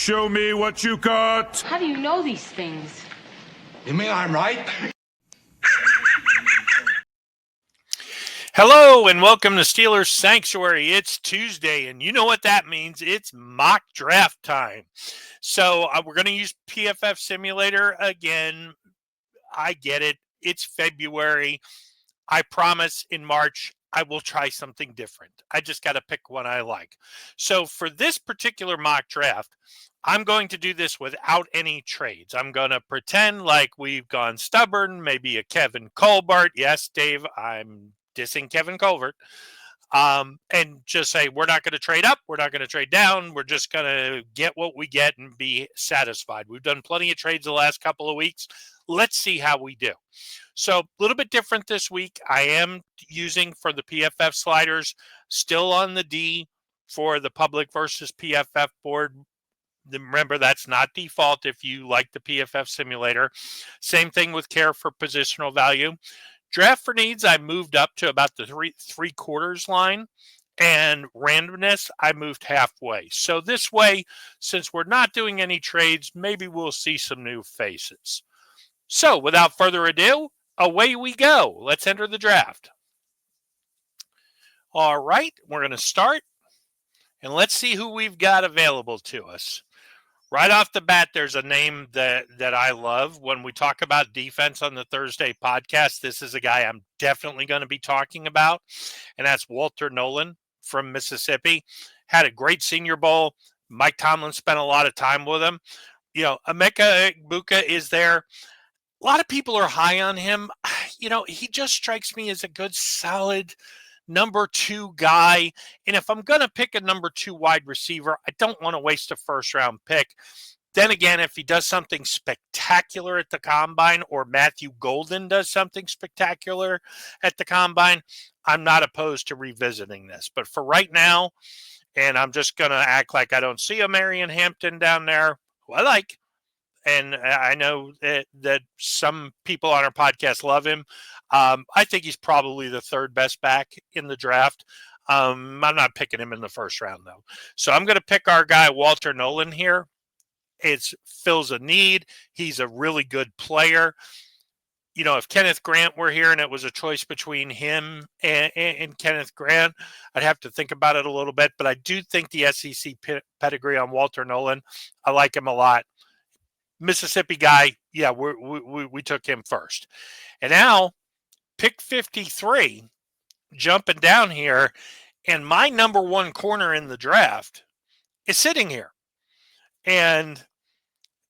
Show me what you got. How do you know these things? You mean I'm right? Hello and welcome to Steelers Sanctuary. It's Tuesday, and you know what that means. It's mock draft time. So we're going to use PFF Simulator again. I get it. It's February. I promise in March I will try something different. I just got to pick one I like. So for this particular mock draft, I'm going to do this without any trades. I'm going to pretend like we've gone stubborn, maybe a Kevin Colbert. Yes, Dave, I'm dissing Kevin Colbert. And just say, we're not going to trade up. We're not going to trade down. We're just going to get what we get and be satisfied. We've done plenty of trades the last couple of weeks. Let's see how we do. So a little bit different this week. I am using for the PFF sliders, still on the D for the public versus PFF board. Remember, that's not default if you like the PFF simulator. Same thing with care for positional value. Draft for needs, I moved up to about the three quarters line, and randomness, I moved halfway. So this way, since we're not doing any trades, maybe we'll see some new faces. So without further ado, away we go. Let's enter the draft. All right, we're going to start, and let's see who we've got available to us. Right off the bat, there's a name that I love. When we talk about defense on the Thursday podcast, this is a guy I'm definitely going to be talking about, and that's Walter Nolan from Mississippi. Had a great Senior Bowl. Mike Tomlin spent a lot of time with him. You know, Emeka Egbuka is there. A lot of people are high on him. You know, he just strikes me as a good, solid number 2 guy. And if I'm going to pick a number 2 wide receiver, I don't want to waste a first round pick. Then again, if he does something spectacular at the combine, or Matthew Golden does something spectacular at the combine, I'm not opposed to revisiting this. But for right now, and I'm just going to act like I don't see a Marion Hampton down there, who I like. And I know that some people on our podcast love him. I think he's probably the third best back in the draft. I'm not picking him in the first round, though. So I'm going to pick our guy, Walter Nolan, here. It fills a need. He's a really good player. You know, if Kenneth Grant were here and it was a choice between him and Kenneth Grant, I'd have to think about it a little bit. But I do think the SEC pedigree on Walter Nolan, I like him a lot. Mississippi guy, yeah, we took him first. And now, pick 53, jumping down here, and my number 1 corner in the draft is sitting here. And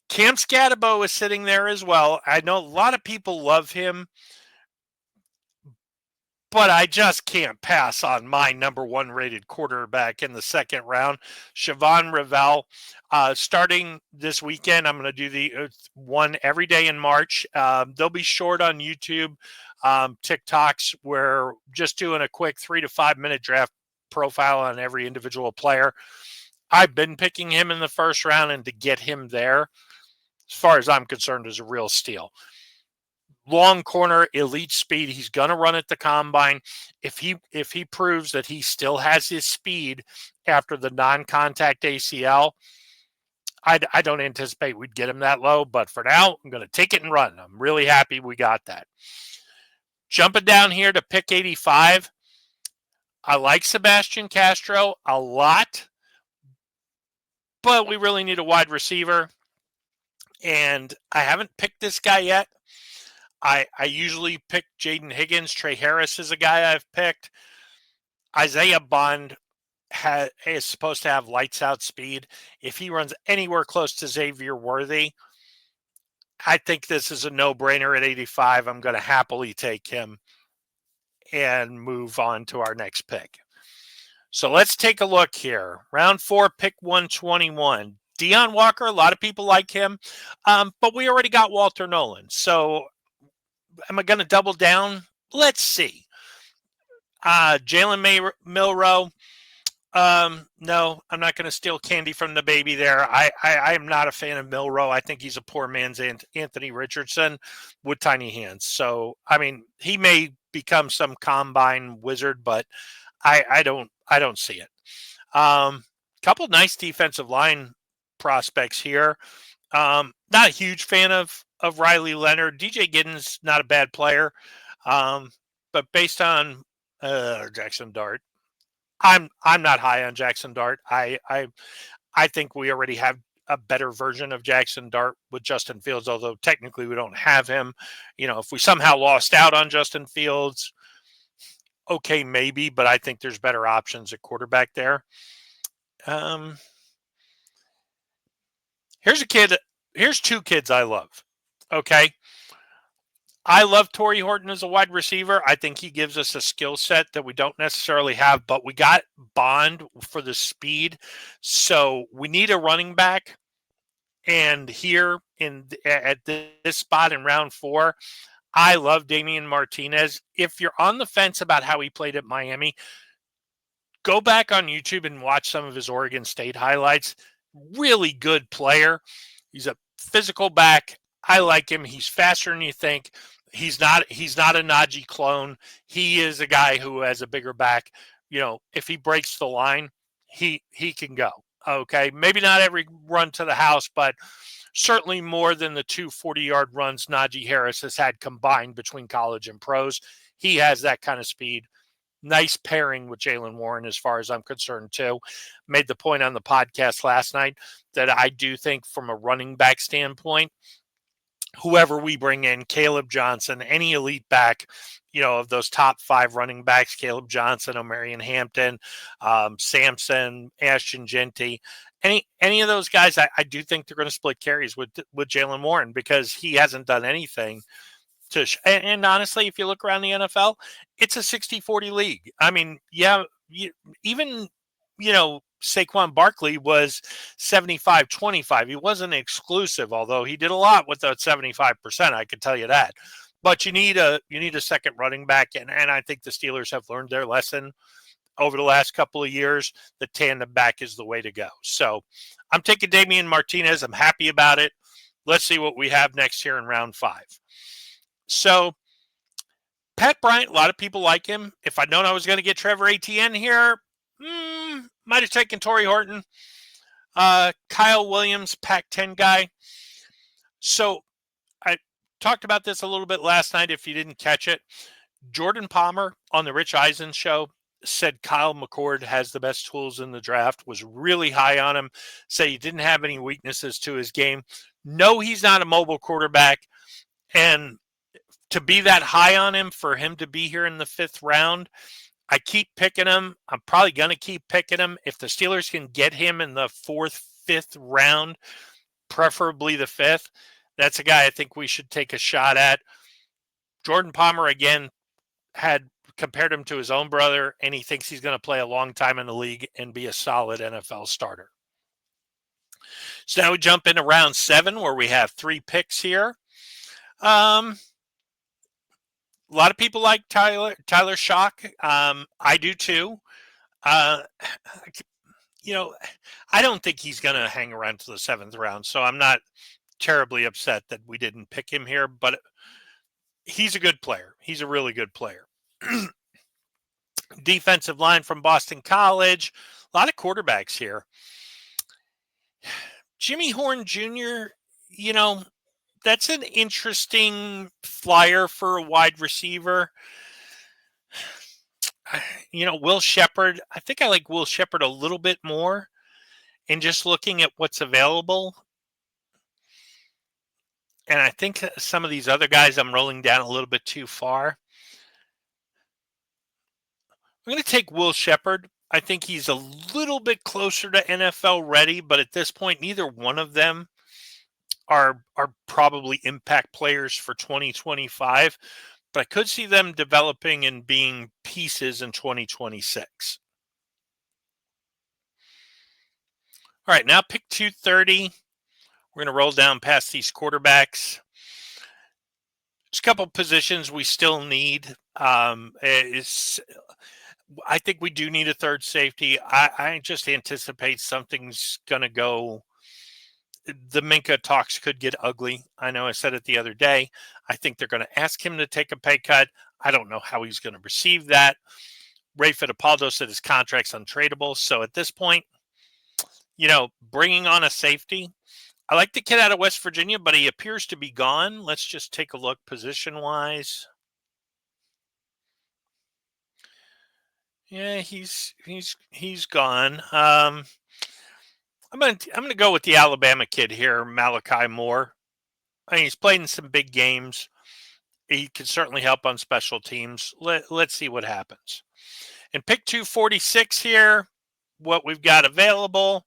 Cam Scatabo is sitting there as well. I know a lot of people love him, but I just can't pass on my number 1 rated quarterback in the second round, Siobhan Revel. Starting this weekend, I'm going to do the one every day in March. They'll be short on YouTube, TikToks. We're just doing a quick 3 to 5 minute draft profile on every individual player. I've been picking him in the first round, and to get him there, as far as I'm concerned, is a real steal. Long corner, elite speed. He's going to run at the combine. If he proves that he still has his speed after the non-contact ACL, I don't anticipate we'd get him that low. But for now, I'm going to take it and run. I'm really happy we got that. Jumping down here to pick 85, I like Sebastian Castro a lot, but we really need a wide receiver, and I haven't picked this guy yet. I usually pick Jaden Higgins. Trey Harris is a guy I've picked. Isaiah Bond is supposed to have lights out speed. If he runs anywhere close to Xavier Worthy, I think this is a no-brainer at 85. I'm going to happily take him and move on to our next pick. So let's take a look here. Round 4, pick 121. Deion Walker, a lot of people like him, but we already got Walter Nolan. So am I going to double down? Let's see. Jalen Milroe. No, I'm not going to steal candy from the baby there. I am not a fan of Milroe. I think he's a poor man's Anthony Richardson with tiny hands. So, I mean, he may become some combine wizard, but I don't see it. Couple nice defensive line prospects here. Not a huge fan of Riley Leonard. DJ Giddens, not a bad player. But based on Jackson Dart, I'm not high on Jackson Dart. I think we already have a better version of Jackson Dart with Justin Fields, although technically we don't have him. If we somehow lost out on Justin Fields, okay, maybe, but I think there's better options at quarterback there. Here's two kids I love. Okay. I love Torrey Horton as a wide receiver. I think he gives us a skill set that we don't necessarily have, but we got Bond for the speed. So we need a running back. And here at this spot in round 4, I love Damian Martinez. If you're on the fence about how he played at Miami, go back on YouTube and watch some of his Oregon State highlights. Really good player. He's a physical back. I like him. He's faster than you think. He's not a Najee clone. He is a guy who has a bigger back. If he breaks the line, he can go. Okay, maybe not every run to the house, but certainly more than the 2 40-yard runs Najee Harris has had combined between college and pros. He has that kind of speed. Nice pairing with Jaylen Warren as far as I'm concerned, too. Made the point on the podcast last night that I do think from a running back standpoint, whoever we bring in, Caleb Johnson, any elite back, of those top 5 running backs, Caleb Johnson, Omarion Hampton, Sampson, Ashton Genty, any of those guys, I do think they're going to split carries with Jaylen Warren because he hasn't done anything to and honestly, if you look around the NFL, it's a 60-40 league. I mean, yeah, even Saquon Barkley was 75-25. He wasn't exclusive, although he did a lot with that 75%. I can tell you that. But you need a second running back, and I think the Steelers have learned their lesson over the last couple of years. The tandem back is the way to go. So I'm taking Damian Martinez. I'm happy about it. Let's see what we have next year in round 5. So Pat Bryant, a lot of people like him. If I'd known I was going to get Trevor Etienne here, might have taken Torrey Horton. Kyle Williams, Pac-10 guy. So I talked about this a little bit last night if you didn't catch it. Jordan Palmer on the Rich Eisen show said Kyle McCord has the best tools in the draft, was really high on him, said he didn't have any weaknesses to his game. No, he's not a mobile quarterback. And to be that high on him, for him to be here in the 5th round, I keep picking him. I'm probably going to keep picking him. If the Steelers can get him in the 4th, 5th round, preferably the 5th, that's a guy I think we should take a shot at. Jordan Palmer, again, had compared him to his own brother, and he thinks he's going to play a long time in the league and be a solid NFL starter. So now we jump into round 7 where we have 3 picks here. A lot of people like Tyler Shock. I do too. I don't think he's going to hang around to the 7th round, so I'm not terribly upset that we didn't pick him here, but he's a good player. He's a really good player. Defensive line from Boston College. A lot of quarterbacks here. Jimmy Horn Jr., that's an interesting flyer for a wide receiver. Will Shepard, I think I like Will Shepard a little bit more. And just looking at what's available. And I think some of these other guys I'm rolling down a little bit too far. I'm going to take Will Shepard. I think he's a little bit closer to NFL ready, but at this point, neither one of them are probably impact players for 2025. But I could see them developing and being pieces in 2026. All right, now pick 230. We're going to roll down past these quarterbacks. There's a couple positions we still need. I think we do need a third safety. I just anticipate something's going to go. The Minka talks could get ugly. I know I said it the other day. I think they're going to ask him to take a pay cut. I don't know how he's going to receive that. Ray Fittipaldo said his contract's untradeable. So at this point, bringing on a safety. I like the kid out of West Virginia, but he appears to be gone. Let's just take a look position-wise. Yeah, he's gone. I'm gonna go with the Alabama kid here, Malachi Moore. I mean, he's played in some big games. He can certainly help on special teams. Let's see what happens. And pick 246 here, what we've got available.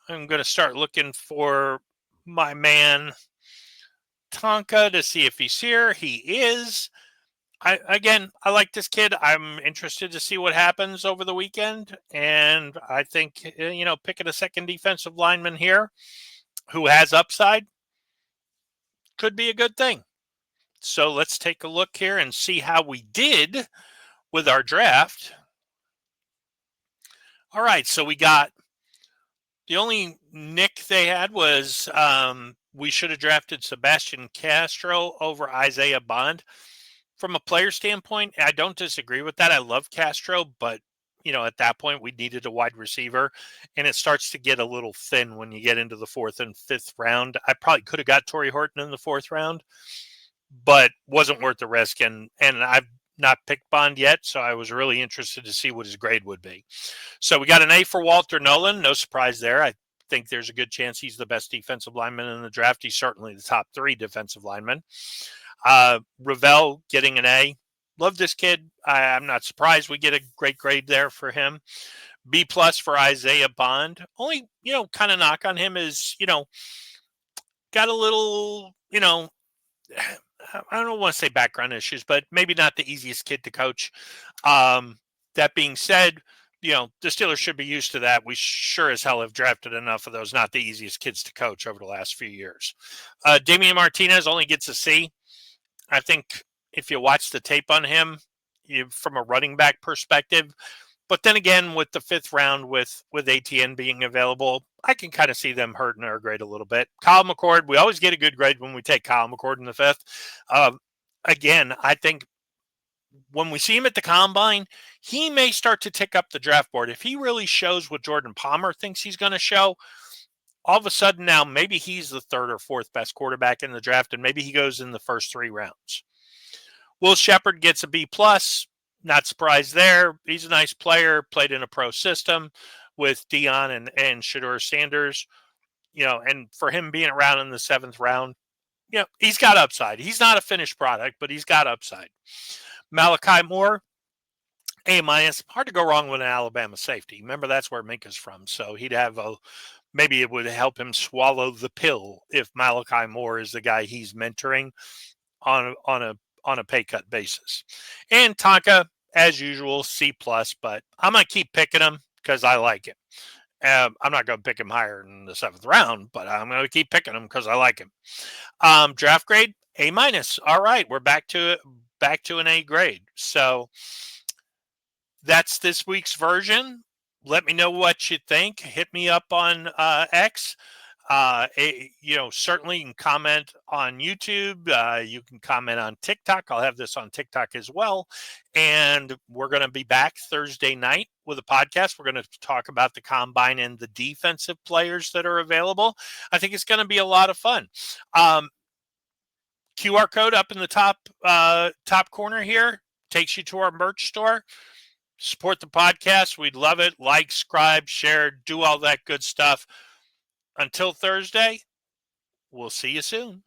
I'm going to start looking for my man Tonka to see if he's here. He is. I like this kid. I'm interested to see what happens over the weekend. And I think, picking a second defensive lineman here who has upside could be a good thing. So let's take a look here and see how we did with our draft. All right, so we got the only nick they had was we should have drafted Sebastian Castro over Isaiah Bond. From a player standpoint, I don't disagree with that. I love Castro, but at that point we needed a wide receiver, and it starts to get a little thin when you get into the 4th and 5th round. I probably could have got Torrey Horton in the 4th round, but wasn't worth the risk. And I've not picked Bond yet, so I was really interested to see what his grade would be. So we got an A for Walter Nolan. No surprise there. I think there's a good chance he's the best defensive lineman in the draft. He's certainly the top 3 defensive linemen. Ravel getting an A. Love this kid. I'm not surprised we get a great grade there for him. B+ for Isaiah Bond. Only, kind of knock on him is, got a little, I don't want to say background issues, but maybe not the easiest kid to coach. That being said, the Steelers should be used to that. We sure as hell have drafted enough of those not the easiest kids to coach over the last few years. Damian Martinez only gets a C. I think if you watch the tape on him, from a running back perspective, but then again, with the 5th round, with ATN being available, I can kind of see them hurting our grade a little bit. Kyle McCord, we always get a good grade when we take Kyle McCord in the 5th. Again, I think when we see him at the combine, he may start to tick up the draft board. If he really shows what Jordan Palmer thinks he's going to show, all of a sudden now maybe he's the 3rd or 4th best quarterback in the draft, and maybe he goes in the first 3 rounds. Will Shepard gets a B+. Not surprised there. He's a nice player, played in a pro system with Dion and Shedeur Sanders, and for him being around in the 7th round, he's got upside. He's not a finished product, but he's got upside. Malachi Moore, A-. Hard to go wrong with an Alabama safety. Remember, that's where Minka's from. So he'd have maybe it would help him swallow the pill if Malachi Moore is the guy he's mentoring on a pay cut basis. And Tonka, as usual, C+, but I'm going to keep picking him because I like him. I'm not going to pick him higher in the 7th round, but I'm going to keep picking him because I like him. Draft grade, A-. All right, we're back to an A grade. So that's this week's version. Let me know what you think. Hit me up on X. Certainly you can comment on YouTube. You can comment on TikTok. I'll have this on TikTok as well. And we're going to be back Thursday night with a podcast. We're going to talk about the combine and the defensive players that are available. I think it's going to be a lot of fun. QR code up in the top corner here takes you to our merch store. Support the podcast. We'd love it. Like, subscribe, share, do all that good stuff. Until Thursday, we'll see you soon.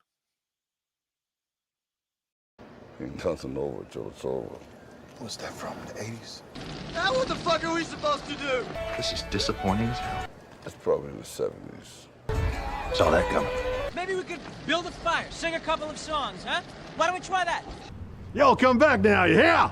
Ain't nothing over till it's over. What's that from, the 80s? Now what the fuck are we supposed to do? This is disappointing as hell. It's probably in the 70s. Saw that coming. Maybe we could build a fire, sing a couple of songs, huh? Why don't we try that? Y'all come back now, you hear?